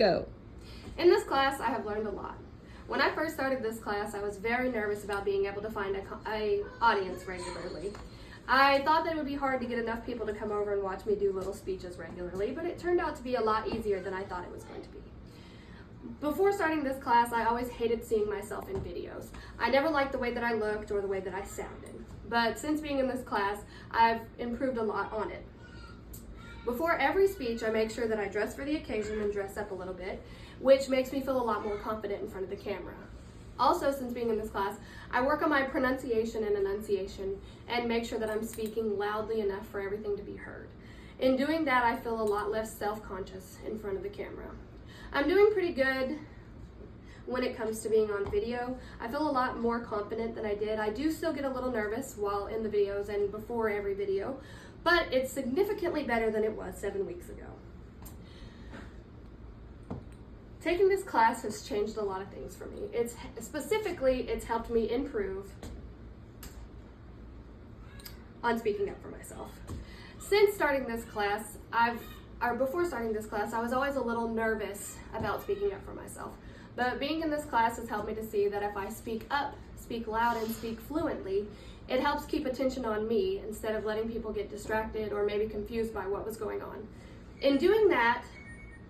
Go. In this class, I have learned a lot. When I first started this class, I was very nervous about being able to find a audience regularly. I thought that it would be hard to get enough people to come over and watch me do little speeches regularly, but it turned out to be a lot easier than I thought it was going to be. Before starting this class, I always hated seeing myself in videos. I never liked the way that I looked or the way that I sounded. But since being in this class, I've improved a lot on it. Before every speech, I make sure that I dress for the occasion and dress up a little bit, which makes me feel a lot more confident in front of the camera. Also, since being in this class, I work on my pronunciation and enunciation and make sure that I'm speaking loudly enough for everything to be heard. In doing that, I feel a lot less self-conscious in front of the camera. I'm doing pretty good when it comes to being on video. I feel a lot more confident than I did. I do still get a little nervous while in the videos and before every video, but it's significantly better than it was 7 weeks ago. Taking this class has changed a lot of things for me. It's helped me improve on speaking up for myself. Since starting this class, before starting this class, I was always a little nervous about speaking up for myself. But being in this class has helped me to see that if I speak up, speak loud, and speak fluently, it helps keep attention on me instead of letting people get distracted or maybe confused by what was going on. In doing that,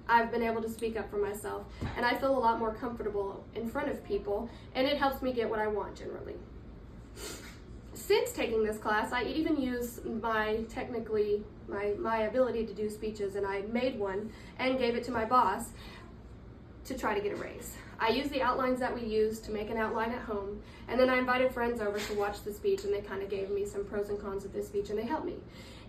I've been able to speak up for myself, and I feel a lot more comfortable in front of people, and it helps me get what I want generally. Since taking this class, I even use my ability to do speeches, and I made one and gave it to my boss to try to get a raise. I used the outlines that we used to make an outline at home, and then I invited friends over to watch the speech, and they kind of gave me some pros and cons of this speech, and they helped me.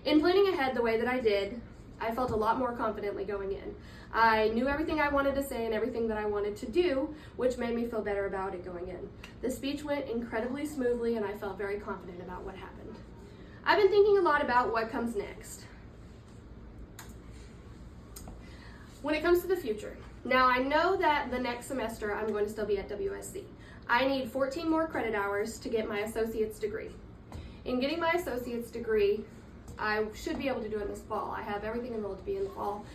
In planning ahead the way that I did, I felt a lot more confidently going in. I knew everything I wanted to say and everything that I wanted to do, which made me feel better about it going in. The speech went incredibly smoothly, and I felt very confident about what happened. I've been thinking a lot about what comes next. When it comes to the future, now I know that the next semester I'm going to still be at WSC. I need 14 more credit hours to get my associate's degree. In getting my associate's degree, I should be able to do it this fall. I have everything enrolled to be in the fall.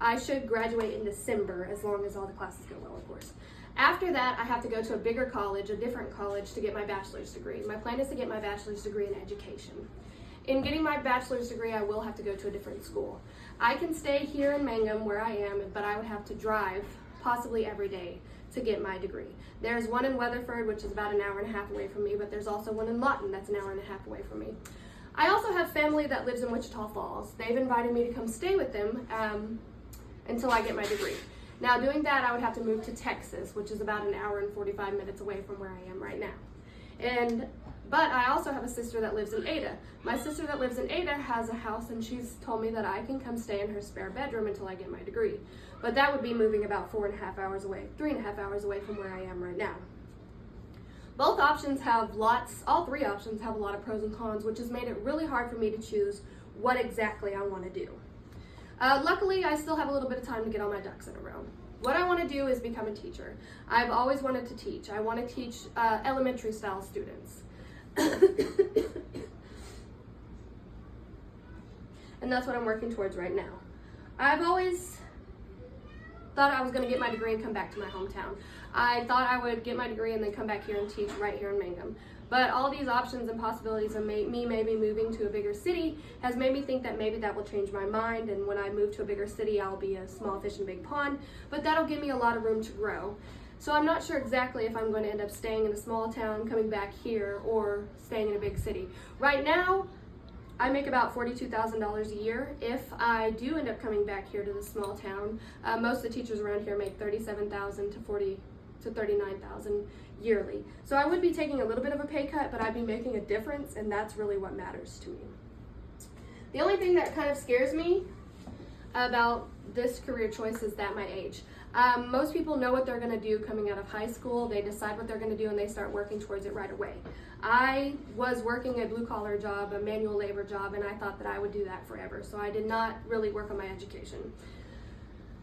I should graduate in December, as long as all the classes go well, of course. After that, I have to go to a bigger college, a different college, to get my bachelor's degree. My plan is to get my bachelor's degree in education. In getting my bachelor's degree, I will have to go to a different school. I can stay here in Mangum where I am, but I would have to drive possibly every day to get my degree. There's one in Weatherford, which is about an hour and a half away from me, but there's also one in Lawton that's an hour and a half away from me. I also have family that lives in Wichita Falls. They've invited me to come stay with them until I get my degree. Now, doing that, I would have to move to Texas, which is about an hour and 45 minutes away from where I am right now. But I also have a sister that lives in Ada. My sister that lives in Ada has a house, and she's told me that I can come stay in her spare bedroom until I get my degree. But that would be moving about 3.5 hours away from where I am right now. Both options have all three options have a lot of pros and cons, which has made it really hard for me to choose what exactly I want to do. Luckily, I still have a little bit of time to get all my ducks in a row. What I want to do is become a teacher. I've always wanted to teach. I want to teach elementary style students. And that's what I'm working towards right now. I've always thought I was going to get my degree and come back to my hometown. I thought I would get my degree and then come back here and teach right here in Mangum. But all these options and possibilities of me maybe moving to a bigger city has made me think that maybe that will change my mind, and when I move to a bigger city, I'll be a small fish in a big pond, but that'll give me a lot of room to grow. So I'm not sure exactly if I'm going to end up staying in a small town, coming back here, or staying in a big city. Right now, I make about $42,000 a year. If I do end up coming back here to the small town, most of the teachers around here make $37,000 to $39,000 yearly. So I would be taking a little bit of a pay cut, but I'd be making a difference, and that's really what matters to me. The only thing that kind of scares me about this career choice is that my age. Most people know what they're going to do coming out of high school. They decide what they're going to do and they start working towards it right away. I was working a blue-collar job, a manual labor job, and I thought that I would do that forever, so I did not really work on my education.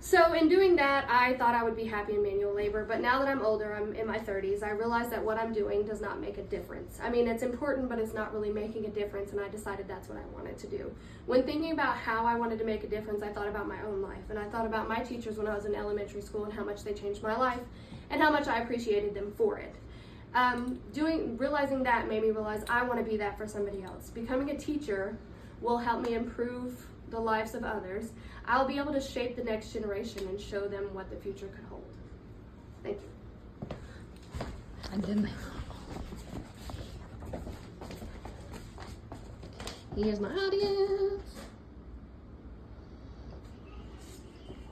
So in doing that, I thought I would be happy in manual labor, but now that I'm older, I'm in my 30s, I realize that what I'm doing does not make a difference. I mean, it's important, but it's not really making a difference, and I decided that's what I wanted to do. When thinking about how I wanted to make a difference, I thought about my own life, and I thought about my teachers when I was in elementary school and how much they changed my life, and how much I appreciated them for it. Realizing that made me realize I want to be that for somebody else. Becoming a teacher will help me improve the lives of others. I'll be able to shape the next generation and show them what the future could hold. Thank you. And then here's my audience.